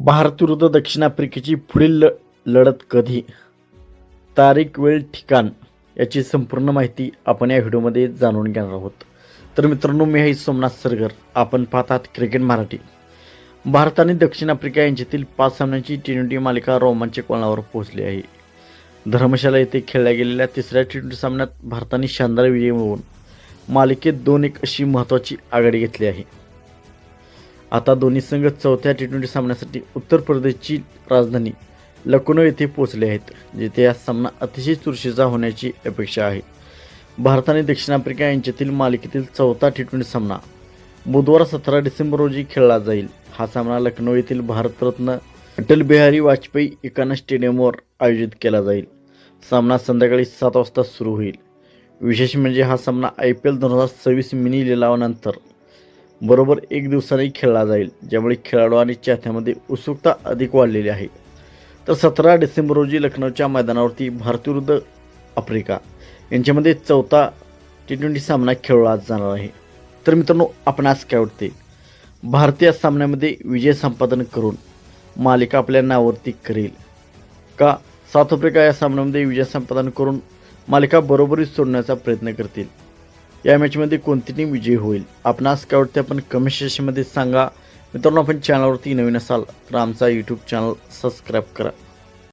भारत विरुद्ध दक्षिण आफ्रिकेची पुढील लढत कधी, तारीख, वेळ, ठिकाण याची संपूर्ण माहिती आपण या व्हिडिओमध्ये जाणून घेणार आहोत. तर मित्रांनो, मी आहे सोमनाथ सरगर. आपण पाहतात क्रिकेट मराठी. भारत आणि दक्षिण आफ्रिका यांच्यातील 5 सामन्यांची T20 मालिका रोमांचक वळणावर पोहोचली आहे. धर्मशाला येथे खेळल्या गेलेल्या तिसऱ्या T20 सामन्यात भारताने शानदार विजय मिळवून मालिकेत 2-1 अशी महत्त्वाची आघाडी घेतली आहे. आता दोन्ही संघ चौथ्या T20 सामन्यासाठी उत्तर प्रदेशची राजधानी लखनौ येथे पोहोचले आहेत, जिथे हा सामना अतिशय चुरशीचा होण्याची अपेक्षा आहे. भारत आणि दक्षिण आफ्रिका यांच्यातील मालिकेतील चौथा T20 सामना बुधवार 17 डिसेंबर रोजी खेळला जाईल. हा सामना लखनौ येथील भारतरत्न अटल बिहारी वाजपेयी इकाना स्टेडियमवर आयोजित केला जाईल. सामना संध्याकाळी 7 वाजता सुरू होईल. विशेष म्हणजे हा सामना IPL 2026 मिनी लिलावानंतर बरोबर 1 दिवसाने खेळला जाईल, ज्यामुळे खेळाडू आणि चाहत्यांमध्ये उत्सुकता अधिक वाढलेली आहे. तर 17 डिसेंबर रोजी लखनौच्या मैदानावरती भारत विरुद्ध आफ्रिका यांच्यामध्ये चौथा T20 सामना खेळला जाणार आहे. तर मित्रांनो, आपणास काय वाटते? भारतीय सामन्यामध्ये विजय संपादन करून मालिका आपल्या नावावरती करेल का साऊथ आफ्रिका या सामन्यामध्ये विजय संपादन करून मालिका बरोबरीत सोडण्याचा प्रयत्न करतील? या मॅचमध्ये कोणती टीम विजयी होईल? आपणास काय वाटते? आपण कमेंट सेक्शनमध्ये सांगा. मित्रांनो, आपण चॅनलवरती नवीन असाल तर आमचा यूट्यूब चॅनल सबस्क्राईब करा.